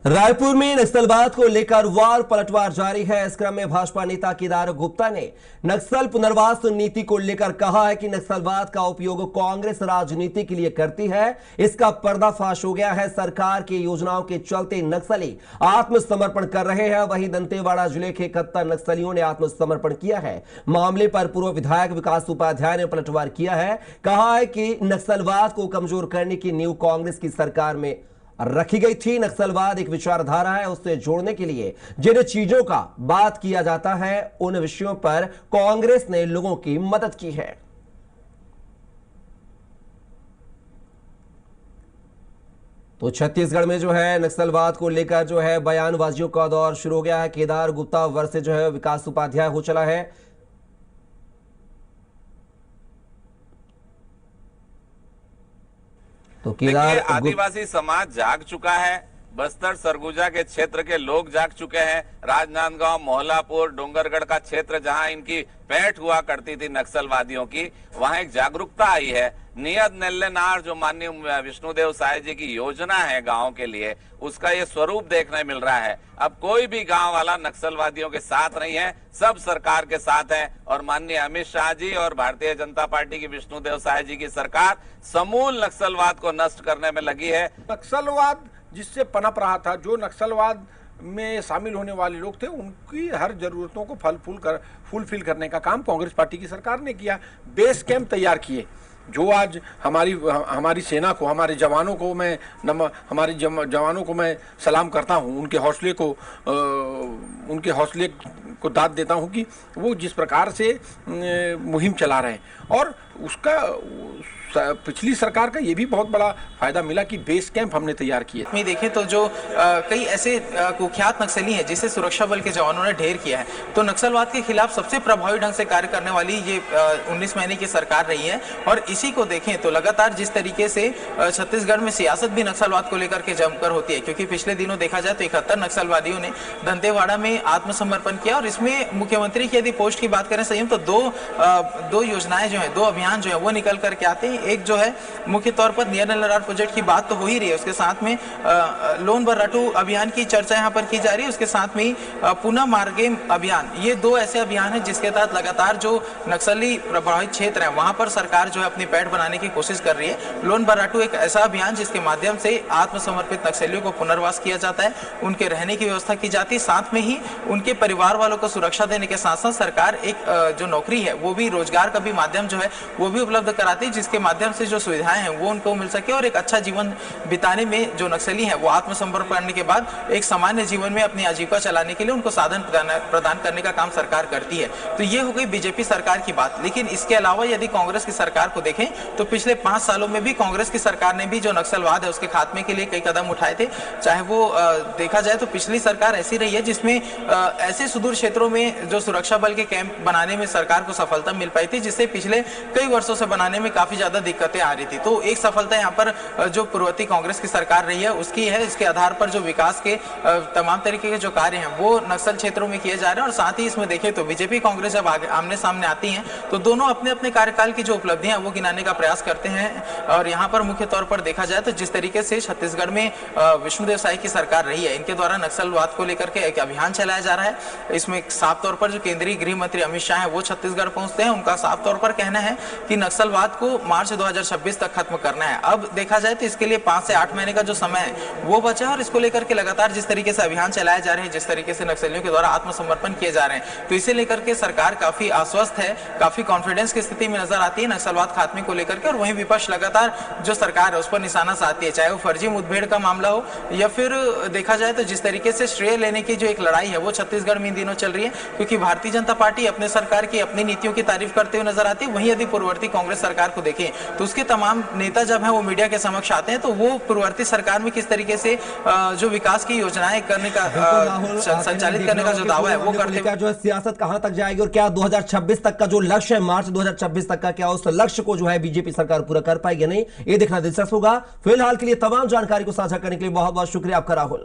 रायपुर में नक्सलवाद को लेकर वार पलटवार जारी है। इस क्रम में भाजपा नेता केदार गुप्ता ने नक्सल पुनर्वास नीति को लेकर कहा है कि नक्सलवाद का उपयोग कांग्रेस राजनीति के लिए करती है। इसका पर्दाफाश हो गया है। सरकार की योजनाओं के चलते नक्सली आत्मसमर्पण कर रहे हैं। वहीं दंतेवाड़ा जिले के 71 नक्सलियों ने आत्मसमर्पण किया है। मामले पर पूर्व विधायक विकास उपाध्याय ने पलटवार किया है। कहा है कि नक्सलवाद को कमजोर करने की नींव कांग्रेस की सरकार में रखी गई थी। नक्सलवाद एक विचारधारा है, उससे जोड़ने के लिए जिन चीजों का बात किया जाता है उन विषयों पर कांग्रेस ने लोगों की मदद की है। तो छत्तीसगढ़ में जो है नक्सलवाद को लेकर जो है बयानबाजियों का दौर शुरू हो गया है। केदार गुप्ता वर्ष जो है विकास उपाध्याय हो चला है। तो केदार आदिवासी समाज जाग चुका है। बस्तर सरगुजा के क्षेत्र के लोग जाग चुके हैं। राजनांदगांव, मोहलापुर, डोंगरगढ़ का क्षेत्र जहां इनकी पैठ हुआ करती थी नक्सलवादियों की, वहां एक जागरूकता आई है। नियत नेल्लेनार जो माननीय विष्णुदेव साय जी की योजना है गांव के लिए, उसका ये स्वरूप देखने मिल रहा है। अब कोई भी गांव वाला नक्सलवादियों के साथ नहीं है, सब सरकार के साथ है। और माननीय अमित शाह जी और भारतीय जनता पार्टी की विष्णुदेव साय जी की सरकार समूल नक्सलवाद को नष्ट करने में लगी है। नक्सलवाद जिससे पनप रहा था, जो नक्सलवाद में शामिल होने वाले लोग थे, उनकी हर जरूरतों को फुलफिल करने का काम कांग्रेस पार्टी की सरकार ने किया। बेस कैंप तैयार किए। जो आज हमारी सेना को, हमारे जवानों को मैं सलाम करता हूं। उनके हौसले को दाद देता हूं कि वो जिस प्रकार से मुहिम चला रहे हैं, और उसका पिछली सरकार का ये भी बहुत बड़ा फायदा मिला कि बेस कैंप हमने तैयार किए। में देखें तो जो कई ऐसे कुख्यात नक्सली हैं जिसे सुरक्षा बल के जवानों ने ढेर किया है, तो नक्सलवाद के खिलाफ सबसे प्रभावी ढंग से कार्य करने वाली ये 19 महीने की सरकार रही है। और इसी को देखें तो लगातार जिस तरीके से छत्तीसगढ़ में सियासत भी नक्सलवाद को लेकर के जमकर होती है, क्योंकि पिछले दिनों देखा जाए तो 71 नक्सलवादियों ने दंतेवाड़ा में आत्मसमर्पण किया। और इसमें मुख्यमंत्री की यदि पोस्ट की बात करें संयम, तो दो योजनाएं जो है, दो अभियान जो है वो निकल करके आते हैं। एक जो है मुख्य तौर पर नियर नलरार प्रोजेक्ट की बात तो हो ही रही है, उसके साथ में लोन बर्राटू अभियान की चर्चा यहाँ पर की जा रही है। उसके साथ में पुनः मार्गे अभियान, ये दो ऐसे अभियान हैं जिसके तहत लगातार जो नक्सली प्रभावित क्षेत्र है वहां पर सरकार जो है अपनी पैठ बनाने की कोशिश कर रही है। लोन बर्राटू एक ऐसा अभियान जिसके माध्यम से आत्मसमर्पित नक्सलियों को पुनर्वास किया जाता है, उनके रहने की व्यवस्था की जाती है, साथ में ही उनके परिवार वालों को सुरक्षा देने के साथ साथ सरकार एक जो नौकरी है वो भी, रोजगार का भी माध्यम जो है वो भी उपलब्ध कराती है, जिसके माध्यम से जो सुविधाएं हैं वो उनको मिल सके और एक अच्छा जीवन बिताने में जो नक्सली हैं वो आत्मसमर्पण करने के बाद एक सामान्य जीवन में अपनी आजीविका चलाने के लिए उनको साधन प्रदान करने का काम सरकार करती है। तो ये हो गई बीजेपी सरकार की बात। लेकिन इसके अलावा यदि कांग्रेस की सरकार को देखें तो पिछले 5 सालों में भी कांग्रेस की सरकार ने भी जो नक्सलवाद है उसके खात्मे के लिए कई कदम उठाए थे। चाहे वो देखा जाए तो पिछली सरकार ऐसी रही है जिसमें ऐसे सुदूर क्षेत्रों में जो सुरक्षा बल के कैंप बनाने में सरकार को सफलता मिल पाई थी, जिससे पिछले कई वर्षों से बनाने में काफी ज्यादा दिक्कतें आ रही थी। तो एक सफलता यहाँ पर जो पूर्ववर्ती कांग्रेस की सरकार रही है उसकी है। इसके आधार पर जो विकास के तमाम तरीके के जो कार्य हैं वो नक्सल क्षेत्रों में किए जा रहे हैं। और साथ ही इसमें देखें तो बीजेपी कांग्रेस जब आमने सामने आती हैं तो दोनों अपने अपने कार्यकाल की जो उपलब्धियां वो गिनाने का प्रयास करते हैं। और यहाँ पर मुख्य तौर पर देखा जाए तो जिस तरीके से छत्तीसगढ़ में विष्णुदेव साय की सरकार रही है, इनके द्वारा नक्सलवाद को लेकर के एक अभियान चलाया जा रहा है। इसमें साफ तौर पर जो केंद्रीय गृह मंत्री अमित शाह है वो छत्तीसगढ़ पहुंचते हैं। उनका साफ तौर पर कहना है कि नक्सलवाद को मार्च 2026 तक खत्म करना है। अब देखा जाए तो इसके लिए 5 से 8 महीने का जो समय है वो बचा है। और इसको लेकर के लगातार जिस तरीके से अभियान चलाए जा रहे हैं, जिस तरीके से नक्सलियों के द्वारा आत्मसमर्पण किए जा रहे हैं, तो इसे लेकर के सरकार काफी आश्वस्त है, काफी कॉन्फिडेंस की स्थिति में नजर आती है नक्सलवाद खात्मे को लेकर के। और वहीं विपक्ष लगातार जो सरकार है उस पर निशाना साधती है, चाहे वो फर्जी मुठभेड़ का मामला हो या फिर देखा जाए तो जिस तरीके से श्रेय लेने की जो एक लड़ाई है वो छत्तीसगढ़ में इन दिनों चल रही है। क्योंकि भारतीय जनता पार्टी अपने सरकार की अपनी नीतियों की तारीफ करते हुए नजर आती है। वहीं यदि पूर्ववर्ती कांग्रेस सरकार को देखें तो उसके तमाम नेता जब है वो मीडिया के समक्ष आते हैं तो वो पूर्ववर्ती सरकार में किस तरीके से जो विकास की योजनाएं करने का संचालित करने का जो दावा है वो करते हैं। जो है सियासत कहां तक जाएगी और क्या 2026 तक का जो लक्ष्य है, मार्च 2026 तक का, क्या उस लक्ष्य को जो है बीजेपी सरकार पूरा कर पाएगी नहीं, ये देखना दिलचस्प होगा। फिलहाल के लिए तमाम जानकारी को साझा करने के लिए बहुत बहुत शुक्रिया आपका राहुल।